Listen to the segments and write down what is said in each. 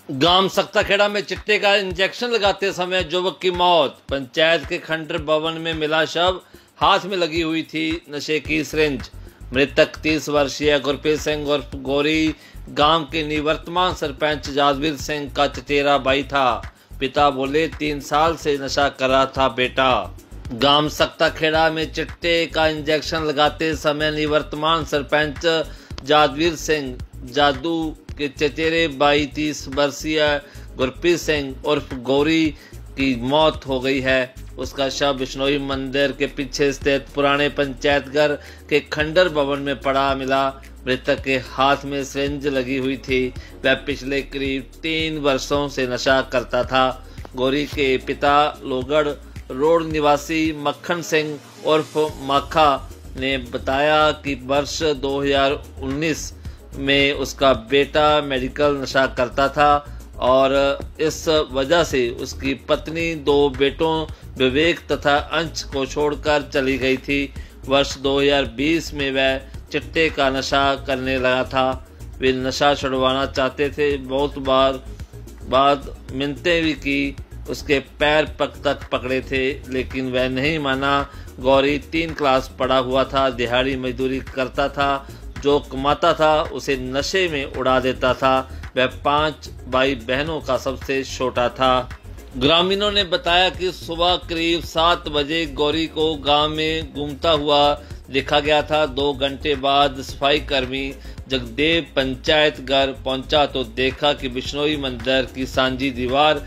गांव सक्ताखेड़ा में चिट्टे का इंजेक्शन लगाते समय युवक की मौत। पंचायत के खंडर भवन में मिला शव, हाथ में लगी हुई थी नशे की सिरिंज। मृतक 30 वर्षीय गुरप्रीत सिंह उर्फ गोरी गांव के निवर्तमान सरपंच जादवीर सिंह का चचेरा भाई था। पिता बोले 3 साल से नशा कर रहा था बेटा। गांव सक्ताखेड़ा में चिट्टे का इंजेक्शन लगाते समय निवर्तमान सरपंच जादवीर सिंह जादू के चचेरे भाई 30 वर्षीय गुरप्रीत सिंह उर्फ गौरी की मौत हो गई है। उसका शव बिश्नोई मंदिर के पीछे स्थित पुराने पंचायत घर के खंडर भवन में पड़ा मिला। मृतक के हाथ में सिरिंज लगी हुई थी। वह पिछले करीब 3 वर्षों से नशा करता था। गौरी के पिता लोगड़ रोड निवासी मक्खन सिंह उर्फ माखा ने बताया कि वर्ष 2019 में उसका बेटा मेडिकल नशा करता था और इस वजह से उसकी पत्नी 2 बेटों विवेक तथा अंश को छोड़कर चली गई थी। वर्ष 2020 में वह चिट्टे का नशा करने लगा था। वे नशा छुड़वाना चाहते थे, बहुत बार बाद मिन्नतें भी की, उसके पैर तक पकड़े थे, लेकिन वह नहीं माना। गौरी 3 क्लास पढ़ा हुआ था, दिहाड़ी मजदूरी करता था, जो कमाता था उसे नशे में उड़ा देता था। वह 5 भाई बहनों का सबसे छोटा था। ग्रामीणों ने बताया कि सुबह करीब 7 बजे गौरी को गांव में घूमता हुआ देखा गया था। 2 घंटे बाद सफाई कर्मी जगदेव पंचायत घर पहुंचा तो देखा कि बिश्नोई मंदिर की सांझी दीवार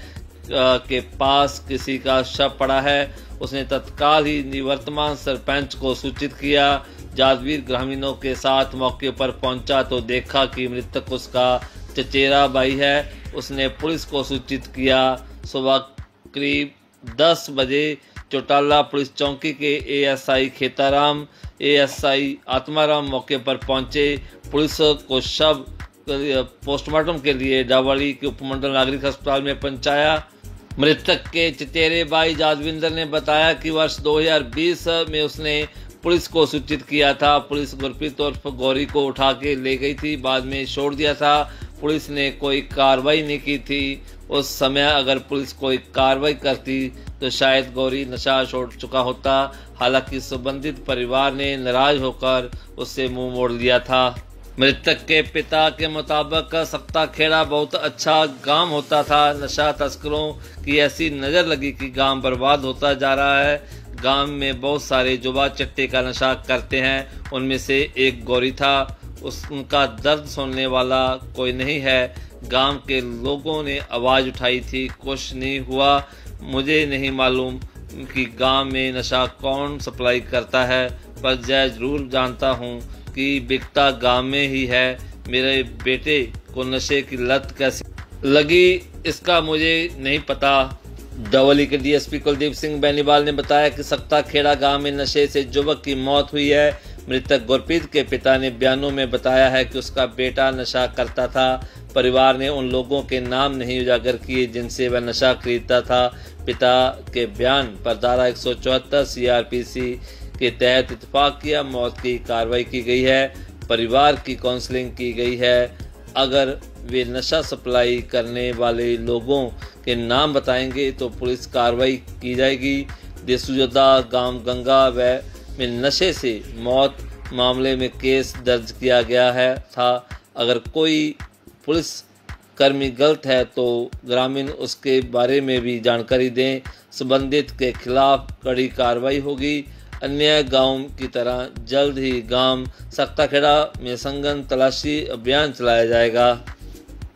के पास किसी का शव पड़ा है। उसने तत्काल ही निवर्तमान सरपंच को सूचित किया। जादवीर ग्रामीणों के साथ मौके पर पहुंचा तो देखा कि मृतक उसका चचेरा भाई है। उसने पुलिस को सूचित किया। सुबह करीब 10 बजे चौटाला पुलिस चौकी के एएसआई खेताराम, एएसआई आत्माराम मौके पर पहुंचे। पुलिस को शव पोस्टमार्टम के लिए डावाड़ी के उपमंडल नागरिक अस्पताल में पहुंचाया। मृतक के चचेरे भाई जादविंदर ने बताया कि वर्ष 2020 में उसने पुलिस को सूचित किया था। पुलिस गुरप्रीत उर्फ गौरी को उठा के ले गई थी, बाद में छोड़ दिया था। पुलिस ने कोई कार्रवाई नहीं की थी। उस समय अगर पुलिस कोई कार्रवाई करती तो शायद गौरी नशा छोड़ चुका होता। हालांकि संबंधित परिवार ने नाराज होकर उससे मुंह मोड़ लिया था। मृतक के पिता के मुताबिक सक्ताखेड़ा बहुत अच्छा गांव होता था। नशा तस्करों की ऐसी नज़र लगी कि गांव बर्बाद होता जा रहा है। गांव में बहुत सारे युवा चिट्टे का नशा करते हैं, उनमें से एक गौरी था। उनका दर्द सुनने वाला कोई नहीं है। गांव के लोगों ने आवाज़ उठाई थी, कुछ नहीं हुआ। मुझे नहीं मालूम कि गांव में नशा कौन सप्लाई करता है, पर जरूर जानता हूं कि बिकता गांव में ही है। मेरे बेटे को नशे की लत कैसे लगी इसका मुझे नहीं पता। डवली के डीएसपी कुलदीप सिंह बेनीवाल ने बताया कि सक्ताखेड़ा गांव में नशे से युवक की मौत हुई है। मृतक गुरप्रीत के पिता ने बयानों में बताया है कि उसका बेटा नशा करता था। परिवार ने उन लोगों के नाम नहीं उजागर किए जिनसे वह नशा खरीदता था। पिता के बयान पर धारा 174 सीआरपीसी के तहत इत्तेफाक किया मौत की कार्रवाई की गई है। परिवार की काउंसलिंग की गई है। अगर वे नशा सप्लाई करने वाले लोगों के नाम बताएंगे तो पुलिस कार्रवाई की जाएगी। देसूजदा गांव गंगा में नशे से मौत मामले में केस दर्ज किया गया है था। अगर कोई पुलिस कर्मी गलत है तो ग्रामीण उसके बारे में भी जानकारी दें। संबंधित के खिलाफ कड़ी कार्रवाई होगी। अन्य गांव की तरह जल्द ही गांव सक्ताखेड़ा में सघन तलाशी अभियान चलाया जाएगा।